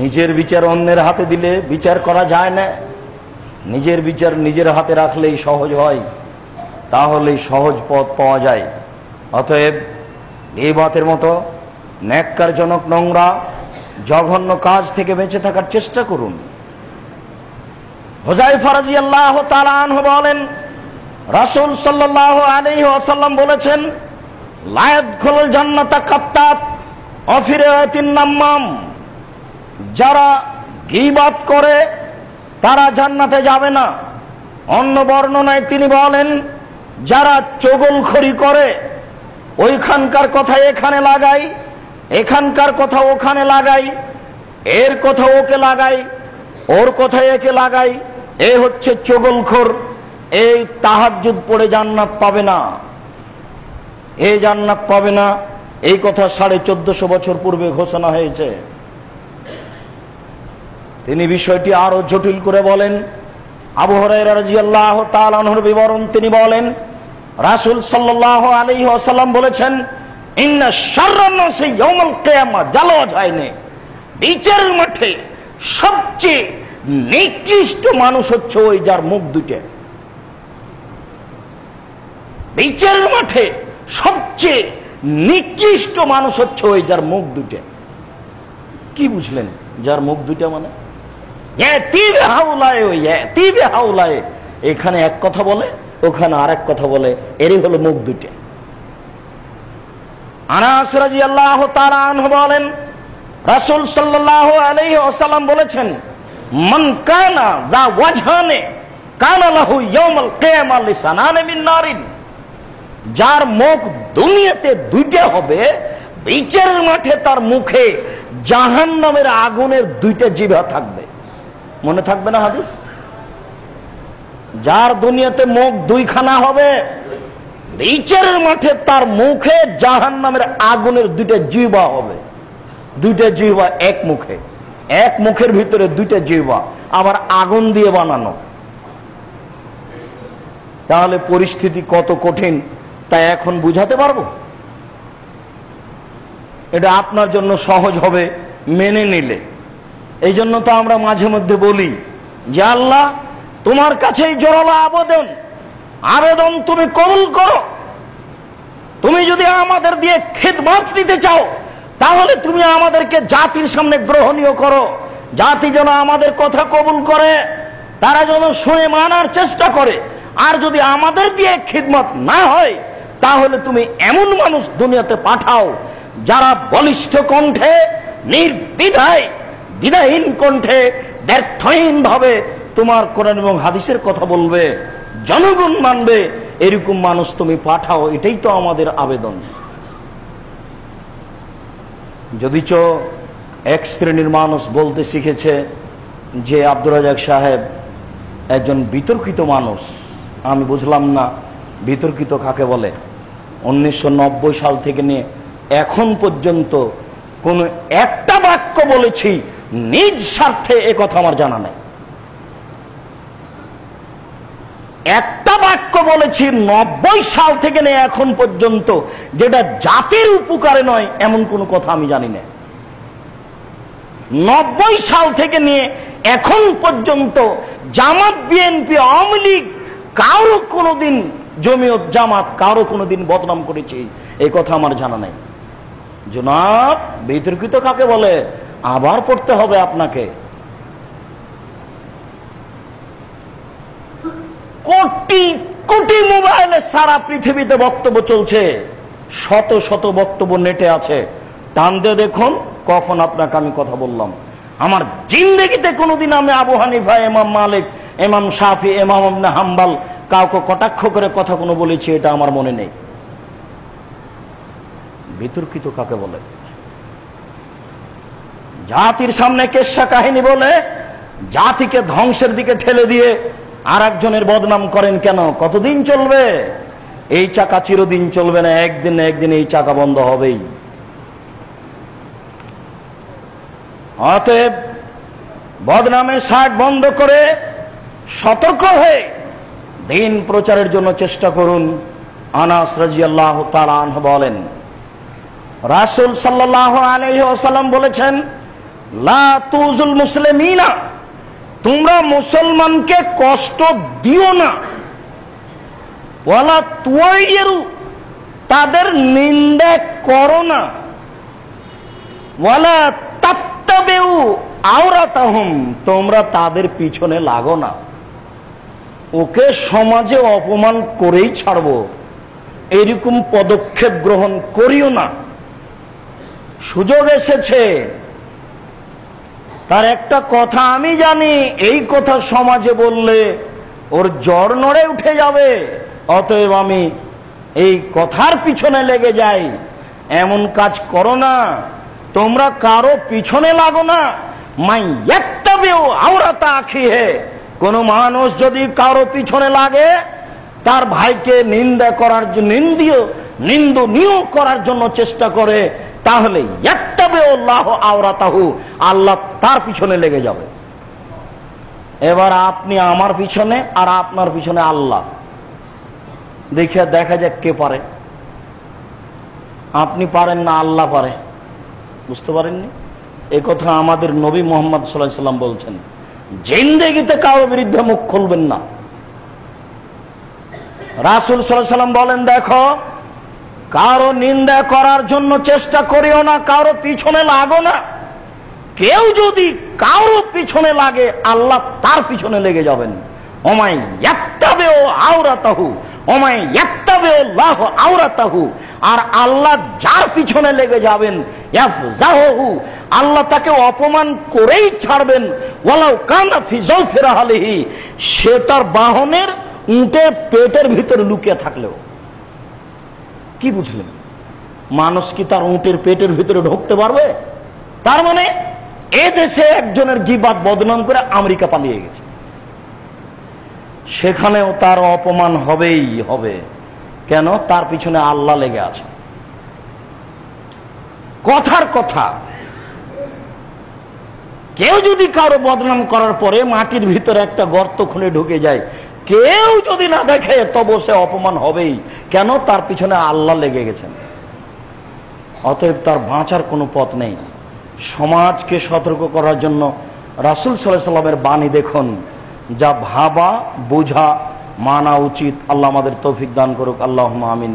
নিজের বিচার অন্যের হাতে দিলে বিচার করা যায় না, নিজের বিচার নিজের হাতে রাখলেই সহজ হয়, তাহলেই সহজ পথ পাওয়া যায়। অতএব গীবতের মতো ন্যাক্কারজনক নোংরা জঘন্য কাজ থেকে বেঁচে থাকার চেষ্টা করুন। হুযায়ফা রাদিয়াল্লাহু তাআলা আনহু বলেন, রাসূল সাল্লাল্লাহু আলাইহি ওয়াসাল্লাম বলেছেন, লা ইয়াদখুলুল জান্নাতা কাত্তাত ওয়া ফিরাতিন নাম্মাম, যারা গীবত করে তারা জান্নাতে যাবে না। অন্য বর্ণনায় তিনি বলেন, যারা চগলখড়ি করে, ওইখানকার কথা এখানে লাগাই, এখানকার কথা ওখানে লাগাই, এর কথা ওকে লাগাই, ওর কথা একে লাগাই, এ হচ্ছে চগলখোর। এই তাহাজ্জুদ পড়ে জান্নাত পাবে না, এই জান্নাত পাবে না, এই কথা 1450 বছর পূর্বে ঘোষণা হয়েছে। তিনি বিষয়টি আরো জটিল করে বলেন। আবু হুরায়রা রাদিয়াল্লাহু তাআলা আনহুর বিবরণ তিনি বলেন, রাসূল সাল্লাল্লাহু আলাইহি ওয়াসাল্লাম বলেছেন, ইন্না শাররান নাসি ইয়াউমুল কিয়ামা জালাওয়াজাইনে, বিচারের মাঠে সবচেয়ে নিকৃষ্ট মানুষ হচ্ছে ওই যার মুখ দুটো। বিচারের মাঠে সবচেয়ে নিকৃষ্ট মানুষ হচ্ছে ওই যার মুখ দুটো। কি বুঝলেন? যার মুখ দুটো মানে এখানে এক কথা বলে, ওখানে আরেক কথা বলে, এরই হলো মুখ দুটো। আনাস রাদিয়াল্লাহু তাআলা আনহু বলেন, রাসূল সাল্লাল্লাহু আলাইহি ওয়াসাল্লাম বলেছেন, মান কানা দা ওয়াজহানে কানা লাহু ইয়াউমাল কিয়ামা লিসানান মিন নারিন, যার মুখ দুনিয়াতে দুইটা হবে, বিচারের মাঠে তার মুখে জাহান্নামের আগুনের দুইটা জিহ্বা থাকবে। মনে থাকবে না হাদিস? যার দুনিয়াতে মুখ দুইখানা হবে, বিচারের মাঠে তার মুখে জাহান্নামের আগুনের দুইটা জিহ্বা হবে। দুইটা জিহ্বা এক মুখে, এক মুখের ভিতরে দুইটা জিহ্বা, আবার আগুন দিয়ে বানানো। তাহলে পরিস্থিতি কত কঠিন তা এখন বুঝাতে পারবো? এটা আপনার জন্য সহজ হবে মেনে নিলে। এই জন্য তো আমরা মাঝে মধ্যে বলি যে, আল্লাহ তোমার কাছেই জোরালো আবেদন তুমি কবুল করো। তুমি যদি আমাদের দিয়ে খিদমত নিতে চাও, তাহলে তুমি আমাদেরকে জাতির সামনে গ্রহণীয় করো। জাতি যেন আমাদের কথা কবুল করে, তারা যেন শুনে মানার চেষ্টা করে। আর যদি আমাদের দিয়ে খিদমত না হয়, তাহলে তুমি এমন মানুষ দুনিয়াতে পাঠাও যারা বলিষ্ঠ কণ্ঠে, নির্দ্বিধায়, দ্বিধাহীন কণ্ঠে, ব্যর্থহীন ভাবে তোমার কোরআন এবং হাদিসের কথা বলবে, জনগণ মানবে, এরকম মানুষ তুমি পাঠাও। এটাই তো আমাদের আবেদন। যদিচ এক শ্রেণীর মানুষ বলতে শিখেছে যে আব্দুর রাজ্জাক সাহেব একজন বিতর্কিত মানুষ। আমি বুঝলাম না বিতর্কিত কাকে বলে। 1990 সাল থেকে নিয়ে এখন পর্যন্ত কোন একটা বাক্য বলেছি নিজ স্বার্থে, এ কথা আমার জানা নেই। একটা বাক্য বলেছি 90 সাল থেকে নিয়ে এখন পর্যন্ত, যেটা জাতির উপকারে নয়, এমন কোনো কথা আমি জানি না। 90 সাল থেকে নিয়ে এখন পর্যন্ত জামাত, বিএনপি, আওয়ামী লীগ কারো কোনোদিন, জমিয়ত জামাত কারো কোনোদিন বদনাম করেছে, এই কথা আমার জানা নাই। জনাব, বিতর্কিত কাকে বলে আবার পড়তে হবে আপনাকে। কোটি কোটি মোবাইলে সারা পৃথিবীতে বক্তব্য চলছে, শত শত বক্তব্য নেটে আছে। টান দিয়ে দেখুন কখন আপনাকে আমি কথা বললাম। আমার জিন্দেগিতে কোনোদিন আমি আবু হানিফা, ইমাম মালিক, ইমাম শাফি, ইমাম ইবনে হাম্বল কাউকে কটাক্ষ করে কথা কোনো বলেছি এটা আমার মনে নেই। বিতর্কিত কাকে বলে? জাতির সামনে কেচ্ছা কাহিনী বলে জাতিকে ধ্বংসের দিকে ঠেলে দিয়ে আর একজনের বদনাম করেন কেন? কতদিন চলবে এই চাকা? চিরদিন চলবে না, একদিন না একদিন এই চাকা বন্ধ হবেই। অতএব বদনামের শাক বন্ধ করে সতর্ক হয়ে দিন প্রচারের জন্য চেষ্টা করুন। আনাস রাদিয়াল্লাহু তাআলা আনহু বলেন, রাসূল সাল্লাল্লাহু আলাইহি ওয়াসাল্লাম বলেছেন, লা তুজুল মুসলিমিনা, তোমরা মুসলমানকে কষ্ট দিও না। ওয়ালা তুয়াইরু, তাদের নিন্দা করো না। ওয়ালা তাত্তাবিউ আওরাতাহুম, তোমরা তাদের পিছনে লাগো না। ওকে সমাজে অপমান করেই ছাড়বো এরকম পদক্ষেপ গ্রহণ করিও না। সুযোগ এসেছে, তার একটা কথা আমি জানি, এই কথা সমাজে বললে ওর জ্বর নড়ে উঠে যাবে, অতএব আমি এই কথার পিছনে লেগে যাই। এমন কাজ করো না, তোমরা কারো পিছনে লাগো না। মাই ইয়াত্তাবিউ আওরাতা আখিহি, কোন মানুষ যদি কারো পিছনে লাগে, তার ভাইকে নিন্দা করার জন্য নিন্দনীয় করার জন্য চেষ্টা করে, তাহলে ইয়াত্তাবিউল্লাহু আওরাতাহু, আল্লাহ তার পিছনে লেগে যাবে। এবার আপনি আমার পিছনে আর আপনার পিছনে আল্লাহ, দেখা যাক কে পারে। আপনি পারেন না, আল্লাহ পারে। বুঝতে পারেননি? এ কথা আমাদের নবী মুহাম্মদ সাল্লাল্লাহু আলাইহি সাল্লাম বলছেন, জিন্দেগিতে কারোর বিরুদ্ধে মুখ খুলবেন না। রাসূল সাল্লাল্লাহু আলাইহি সাল্লাম বলেন, দেখো, কারো নিন্দা করার জন্য চেষ্টা করিও না, কারো পিছনে লাগো না। কেউ যদি কারো পিছনে লাগে, আল্লাহ তার পিছনে লেগে যাবেন। ওমাই ইয়াত্তাবিউ আওরাতাহু, ওমাই ইয়াত্তাবিউল্লাহু আওরাতাহু, আর আল্লাহ যার পিছনে লেগে যাবেন, ইয়াফজাহু, আল্লাহ তাকে অপমান করেই ছাড়বেন। ওয়ালাউ কানা ফি যাওফি রাহলিহি, সে তার বাহনের উটের পেটের ভিতরে লুকিয়ে থাকলেও। কি বুঝলেন? মানুষ কি তার উটের পেটের ভিতরে ঢুকতে পারবে? তার মানে এ দেশে একজনের গীবাত বদনাম করে আমেরিকা পালিয়ে গেছে, সেখানেও তার অপমান হবেই হবে। কেন? তার পিছনে আল্লাহ লেগে আছে। কথার কথা, কেউ যদি কারো বদনাম করার পরে মাটির ভিতরে একটা গর্ত খুঁড়ে ঢুকে যায়, কেউ যদি না দেখে, তবে সে অপমান হবেই। কেন? তার পিছনে আল্লাহ লেগে গেছেন। অতএব তার বাঁচার কোনো পথ নেই। সমাজকে সতর্ক করার জন্য রাসূল সাল্লাল্লাহু আলাইহি সাল্লামের বাণী দেখুন, যা ভাবা বোঝা মানা উচিত। আল্লাহ আমাদের তৌফিক দান করুক। আল্লাহুম্মা আমিন।